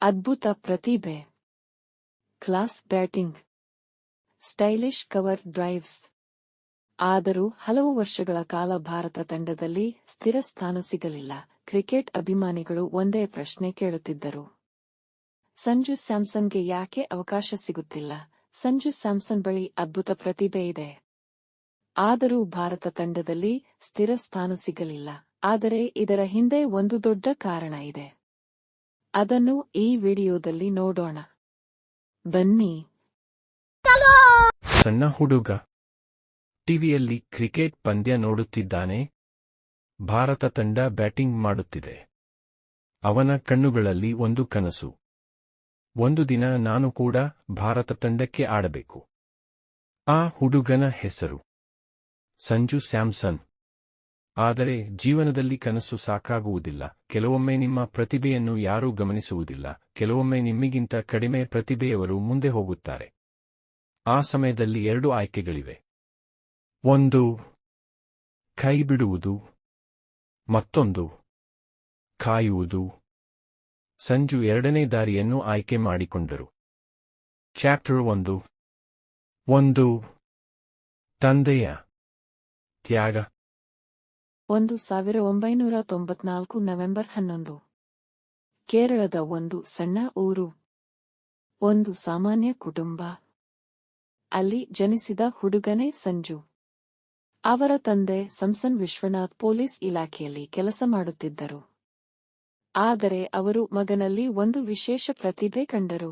ಅದ್ಭುತ ಪ್ರತಿಭೆ, class batting, stylish cover drives. ಆದರೂ ಹಲವು ವರ್ಷಗಳ ಕಾಲ ಭಾರತ ತಂಡದಲ್ಲಿ ಸ್ಥಿರ ಸ್ಥಾನ ಸಿಗಲಿಲ್ಲ. ಕ್ರಿಕೆಟ್ ಅಭಿಮಾನಿಗಳು ಒಂದೇ ಪ್ರಶ್ನೆ ಕೇಳುತ್ತಿದ್ದರು: ಸಂಜು ಸ್ಯಾಮ್ಸನ್ಗೆ ಯಾಕೆ ಅವಕಾಶ ಸಿಗುತ್ತಿಲ್ಲ? ಸಂಜು ಸ್ಯಾಮ್ಸನ್ ಬಳಿ ಅದ್ಭುತ ಪ್ರತಿಭೆ ಇದೆ, ಆದರೂ ಭಾರತ ತಂಡದಲ್ಲಿ ಸ್ಥಿರ ಸ್ಥಾನ ಸಿಗಲಿಲ್ಲ. ಆದರೆ ಇದರ ಹಿಂದೆ ಒಂದು ದೊಡ್ಡ ಕಾರಣ ಇದೆ. ಅದನ್ನು ಈ ವಿಡಿಯೋದಲ್ಲಿ ನೋಡೋಣ, ಬನ್ನಿ. ಸಣ್ಣ ಹುಡುಗ ಟಿವಿಯಲ್ಲಿ ಕ್ರಿಕೆಟ್ ಪಂದ್ಯ ನೋಡುತ್ತಿದ್ದಾನೆ. ಭಾರತ ತಂಡ ಬ್ಯಾಟಿಂಗ್ ಮಾಡುತ್ತಿದೆ. ಅವನ ಕಣ್ಣುಗಳಲ್ಲಿ ಒಂದು ಕನಸು: ಒಂದು ದಿನ ನಾನು ಕೂಡ ಭಾರತ ತಂಡಕ್ಕೆ ಆಡಬೇಕು. ಆ ಹುಡುಗನ ಹೆಸರು ಸಂಜು ಸ್ಯಾಮ್ಸನ್. ಆದರೆ ಜೀವನದಲ್ಲಿ ಕನಸು ಸಾಕಾಗುವುದಿಲ್ಲ. ಕೆಲವೊಮ್ಮೆ ನಿಮ್ಮ ಪ್ರತಿಭೆಯನ್ನು ಯಾರೂ ಗಮನಿಸುವುದಿಲ್ಲ. ಕೆಲವೊಮ್ಮೆ ನಿಮ್ಮಿಗಿಂತ ಕಡಿಮೆ ಪ್ರತಿಭೆಯವರು ಮುಂದೆ ಹೋಗುತ್ತಾರೆ. ಆ ಸಮಯದಲ್ಲಿ ಎರಡು ಆಯ್ಕೆಗಳಿವೆ: ಒಂದು, ಕೈ ಬಿಡುವುದು, ಮತ್ತೊಂದು, ಕಾಯುವುದು. ಸಂಜು ಎರಡನೇ ದಾರಿಯನ್ನು ಆಯ್ಕೆ ಮಾಡಿಕೊಂಡರು. ಚಾಪ್ಟರ್ 1. ತಂದೆಯ ತ್ಯಾಗ. 1994 ನವೆಂಬರ್ 11. ಕೇರಳದ ಒಂದು ಸಣ್ಣ ಊರು, ಒಂದು ಸಾಮಾನ್ಯ ಕುಟುಂಬ. ಅಲ್ಲಿ ಜನಿಸಿದ ಹುಡುಗನೇ ಸಂಜು. ಅವರ ತಂದೆ ಸಂಸನ್ ವಿಶ್ವನಾಥ್ ಪೊಲೀಸ್ ಇಲಾಖೆಯಲ್ಲಿ ಕೆಲಸ ಮಾಡುತ್ತಿದ್ದರು. ಆದರೆ ಅವರು ಮಗನಲ್ಲಿ ಒಂದು ವಿಶೇಷ ಪ್ರತಿಭೆ ಕಂಡರು.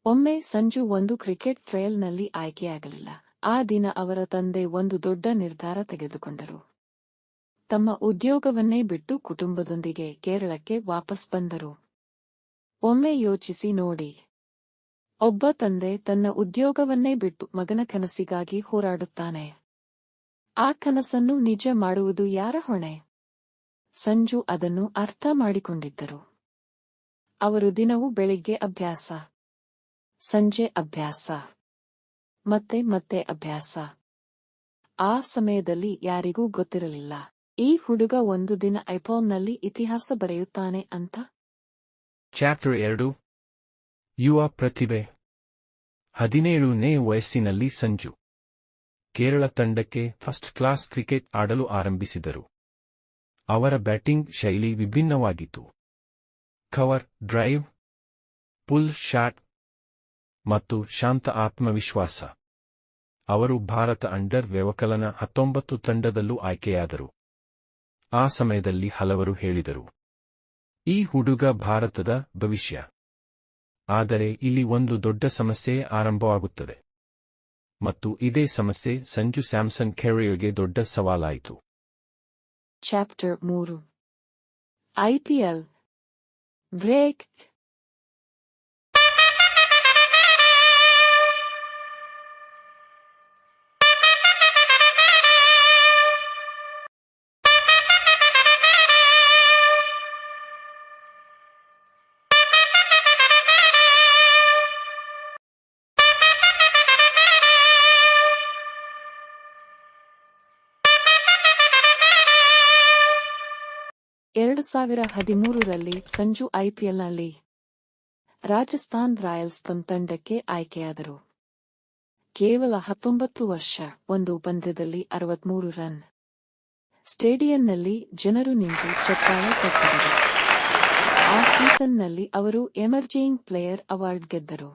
ಒಮ್ಮೆ ಸಂಜು ಒಂದು ಕ್ರಿಕೆಟ್ ಟ್ರಯಲ್ನಲ್ಲಿ ಆಯ್ಕೆಯಾಗಲಿಲ್ಲ. ಆ ದಿನ ಅವರ ತಂದೆ ಒಂದು ದೊಡ್ಡ ನಿರ್ಧಾರ ತೆಗೆದುಕೊಂಡರು. ತಮ್ಮ ಉದ್ಯೋಗವನ್ನೇ ಬಿಟ್ಟು ಕುಟುಂಬದೊಂದಿಗೆ ಕೇರಳಕ್ಕೆ ವಾಪಸ್ ಬಂದರು. ಒಮ್ಮೆ ಯೋಚಿಸಿ ನೋಡಿ, ಒಬ್ಬ ತಂದೆ ತನ್ನ ಉದ್ಯೋಗವನ್ನೇ ಬಿಟ್ಟು ಮಗನ ಕನಸಿಗಾಗಿ ಹೋರಾಡುತ್ತಾನೆ. ಆ ಕನಸನ್ನು ನಿಜ ಮಾಡುವುದು ಯಾರ ಹೊಣೆ? ಸಂಜು ಅದನ್ನು ಅರ್ಥ ಮಾಡಿಕೊಂಡಿದ್ದರು. ಅವರು ದಿನವೂ ಬೆಳಿಗ್ಗೆ ಅಭ್ಯಾಸ, ಸಂಜೆ ಅಭ್ಯಾಸ, ಮತ್ತೆ ಅಭ್ಯಾಸ. ಆ ಸಮಯದಲ್ಲಿ ಯಾರಿಗೂ ಗೊತ್ತಿರಲಿಲ್ಲ ಈ ಹುಡುಗ ಒಂದು ದಿನ ಐಪಾಲ್ನಲ್ಲಿ ಇತಿಹಾಸ ಬರೆಯುತ್ತಾನೆ ಅಂತ. ಚಾಪ್ಟರ್ 2. ಯುವ ಪ್ರತಿಭೆ. 17ನೇ ವಯಸ್ಸಿನಲ್ಲಿ ಸಂಜು ಕೇರಳ ತಂಡಕ್ಕೆ ಫಸ್ಟ್ ಕ್ಲಾಸ್ ಕ್ರಿಕೆಟ್ ಆಡಲು ಆರಂಭಿಸಿದರು. ಅವರ ಬ್ಯಾಟಿಂಗ್ ಶೈಲಿ ವಿಭಿನ್ನವಾಗಿತ್ತು: ಕವರ್ ಡ್ರೈವ್, ಪುಲ್ ಶಾಟ್ ಮತ್ತು ಶಾಂತ ಆತ್ಮವಿಶ್ವಾಸ. ಅವರು ಭಾರತ ಅಂಡರ್ 19 ತಂಡದಲ್ಲೂ ಆಯ್ಕೆಯಾದರು. ಆ ಸಮಯದಲ್ಲಿ ಹಲವರು ಹೇಳಿದರು, ಈ ಹುಡುಗ ಭಾರತದ ಭವಿಷ್ಯ. ಆದರೆ ಇಲ್ಲಿ ಒಂದು ದೊಡ್ಡ ಸಮಸ್ಯೆ ಆರಂಭವಾಗುತ್ತದೆ. ಮತ್ತು ಇದೇ ಸಮಸ್ಯೆ ಸಂಜು ಸ್ಯಾಮ್ಸನ್ ಕೆರಿಯರ್ಗೆ ದೊಡ್ಡ ಸವಾಲಾಯಿತು. ಚಾಪ್ಟರ್ 3. IPL break. ಎರಡು 2013ರಲ್ಲಿ ಸಂಜು ಐಪಿಎಲ್ನಲ್ಲಿ ರಾಜಸ್ಥಾನ್ ರಾಯಲ್ಸ್ ತಂಡಕ್ಕೆ ಆಯ್ಕೆಯಾದರು. ಕೇವಲ 19 ವರ್ಷ, ಒಂದು ಪಂದ್ಯದಲ್ಲಿ 63 ರನ್. ಸ್ಟೇಡಿಯಂನಲ್ಲಿ ಜನರು ನಿಂತು ಚಪ್ಪಾಳೆ ತಟ್ಟಿದರು. ಆ ಸೀಸನ್ನಲ್ಲಿ ಅವರು ಎಮರ್ಜಿಂಗ್ ಪ್ಲೇಯರ್ ಅವಾರ್ಡ್ ಗೆದ್ದರು.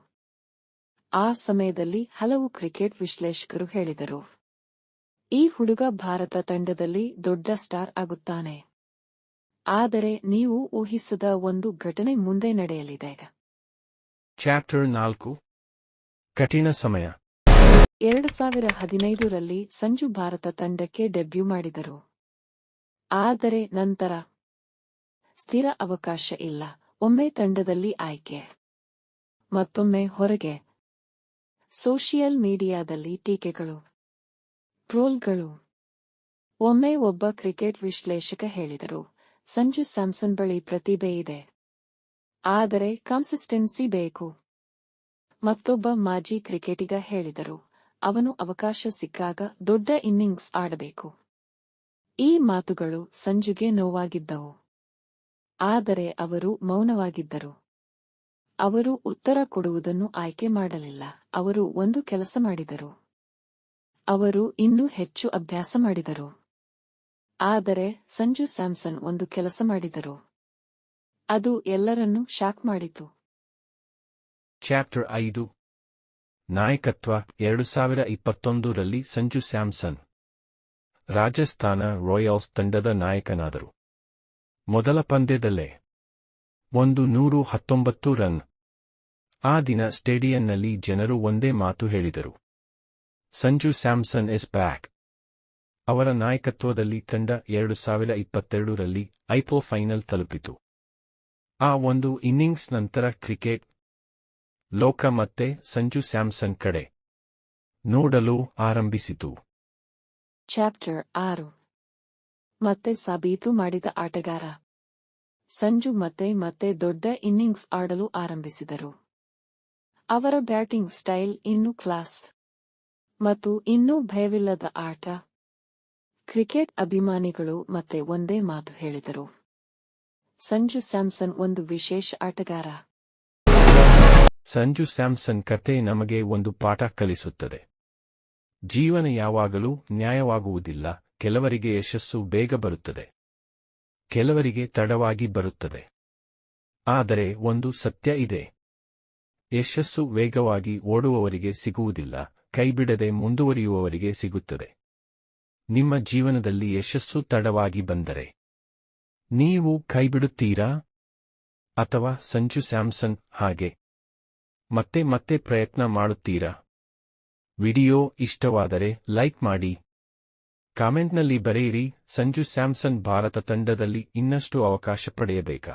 ಆ ಸಮಯದಲ್ಲಿ ಹಲವು ಕ್ರಿಕೆಟ್ ವಿಶ್ಲೇಷಕರು ಹೇಳಿದರು, ಈ ಹುಡುಗ ಭಾರತ ತಂಡದಲ್ಲಿ ದೊಡ್ಡ ಸ್ಟಾರ್ ಆಗುತ್ತಾನೆ. ಆದರೆ ನೀವು ಊಹಿಸದ ಒಂದು ಘಟನೆ ಮುಂದೆ ನಡೆಯಲಿದೆ. ಚಾಪ್ಟರ್ 4. ಕಠಿಣ ಸಮಯ. 2015ರಲ್ಲಿ ಸಂಜು ಭಾರತ ತಂಡಕ್ಕೆ ಡೆಬ್ಯೂ ಮಾಡಿದರು. ಆದರೆ ನಂತರ ಸ್ಥಿರ ಅವಕಾಶ ಇಲ್ಲ. ಒಮ್ಮೆ ತಂಡದಲ್ಲಿ ಆಯ್ಕೆ, ಮತ್ತೊಮ್ಮೆ ಹೊರಗೆ. ಸೋಷಿಯಲ್ ಮೀಡಿಯಾದಲ್ಲಿ ಟೀಕೆಗಳು, ಟ್ರೋಲ್ಗಳು. ಒಮ್ಮೆ ಒಬ್ಬ ಕ್ರಿಕೆಟ್ ವಿಶ್ಲೇಷಕ ಹೇಳಿದರು, ಸಂಜು ಸ್ಯಾಮ್ಸನ್ ಬಳಿ ಪ್ರತಿಭೆ ಇದೆ, ಆದರೆ ಕನ್ಸಿಸ್ಟೆನ್ಸಿ ಬೇಕು. ಮತ್ತೊಬ್ಬ ಮಾಜಿ ಕ್ರಿಕೆಟಿಗ ಹೇಳಿದರು, ಅವನು ಅವಕಾಶ ಸಿಕ್ಕಾಗ ದೊಡ್ಡ ಇನ್ನಿಂಗ್ಸ್ ಆಡಬೇಕು. ಈ ಮಾತುಗಳು ಸಂಜುಗೆ ನೋವಾಗಿದ್ದವು. ಆದರೆ ಅವರು ಮೌನವಾಗಿದ್ದರು. ಅವರು ಉತ್ತರ ಕೊಡುವುದನ್ನು ಆಯ್ಕೆ ಮಾಡಲಿಲ್ಲ. ಅವರು ಒಂದು ಕೆಲಸ ಮಾಡಿದರು. ಅವರು ಇನ್ನೂ ಹೆಚ್ಚು ಅಭ್ಯಾಸ ಮಾಡಿದರು. ಆದರೆ ಸಂಜು ಸ್ಯಾಮ್ಸನ್ ಒಂದು ಕೆಲಸ ಮಾಡಿದರು. ಅದು ಎಲ್ಲರನ್ನೂ ಶಾಕ್ ಮಾಡಿತು. ಚಾಪ್ಟರ್ 5 ನಾಯಕತ್ವ 2021ರಲ್ಲಿ ಸಂಜು ಸ್ಯಾಮ್ಸನ್ ರಾಜಸ್ಥಾನ ರಾಯಲ್ಸ್ ತಂಡದ ನಾಯಕನಾದರು. ಮೊದಲ ಪಂದ್ಯದಲ್ಲೇ 119 ರನ್. ಆ ದಿನ ಸ್ಟೇಡಿಯಂನಲ್ಲಿ ಜನರು ಒಂದೇ ಮಾತು ಹೇಳಿದರು: ಸಂಜು ಸ್ಯಾಮ್ಸನ್ ಇಸ್ ಬ್ಯಾಕ್. ಅವರ ನಾಯಕತ್ವದಲ್ಲಿ ತಂಡ 2022ರಲ್ಲಿ ಐಪಿಎಲ್ ಫೈನಲ್ ತಲುಪಿತು. ಆ ಒಂದು ಇನ್ನಿಂಗ್ಸ್ ನಂತರ ಕ್ರಿಕೆಟ್ ಲೋಕ ಮತ್ತೆ ಸಂಜು ಸ್ಯಾಮ್ಸನ್ ಕಡೆ ನೋಡಲು ಆರಂಭಿಸಿತು. ಚಾಪ್ಟರ್ 6 ಮತ್ತೆ ಸಾಬೀತು ಮಾಡಿದ ಆಟಗಾರ. ಸಂಜು ಮತ್ತೆ ದೊಡ್ಡ ಇನ್ನಿಂಗ್ಸ್ ಆಡಲು ಆರಂಭಿಸಿದರು. ಅವರ ಬ್ಯಾಟಿಂಗ್ ಸ್ಟೈಲ್ ಇನ್ನೂ ಕ್ಲಾಸ್ ಮತ್ತು ಇನ್ನೂ ಭಯವಿಲ್ಲದ ಆಟ. ಕ್ರಿಕೆಟ್ ಅಭಿಮಾನಿಗಳು ಮತ್ತೆ ಒಂದೇ ಮಾತು ಹೇಳಿದರು: ಸಂಜು ಸ್ಯಾಮ್ಸನ್ ಒಂದು ವಿಶೇಷ ಆಟಗಾರ. ಸಂಜು ಸ್ಯಾಮ್ಸನ್ ಕತೆ ನಮಗೆ ಒಂದು ಪಾಠ ಕಲಿಸುತ್ತದೆ. ಜೀವನ ಯಾವಾಗಲೂ ನ್ಯಾಯವಾಗುವುದಿಲ್ಲ. ಕೆಲವರಿಗೆ ಯಶಸ್ಸು ಬೇಗ ಬರುತ್ತದೆ, ಕೆಲವರಿಗೆ ತಡವಾಗಿ ಬರುತ್ತದೆ. ಆದರೆ ಒಂದು ಸತ್ಯ ಇದೆ: ಯಶಸ್ಸು ವೇಗವಾಗಿ ಓಡುವವರಿಗೆ ಸಿಗುವುದಿಲ್ಲ, ಕೈಬಿಡದೆ ಮುಂದುವರಿಯುವವರಿಗೆ ಸಿಗುತ್ತದೆ. ನಿಮ್ಮ ಜೀವನದಲ್ಲಿ ಯಶಸ್ಸು ತಡವಾಗಿ ಬಂದರೆ ನೀವು ಕೈಬಿಡುತ್ತೀರಾ? ಅಥವಾ ಸಂಜು ಸ್ಯಾಮ್ಸನ್ ಹಾಗೆ ಮತ್ತೆ ಪ್ರಯತ್ನ ಮಾಡುತ್ತೀರಾ? ವಿಡಿಯೋ ಇಷ್ಟವಾದರೆ ಲೈಕ್ ಮಾಡಿ, ಕಾಮೆಂಟ್ನಲ್ಲಿ ಬರೆಯಿರಿ: ಸಂಜು ಸ್ಯಾಮ್ಸನ್ ಭಾರತ ತಂಡದಲ್ಲಿ ಇನ್ನಷ್ಟು ಅವಕಾಶ ಪಡೆಯಬೇಕಾ?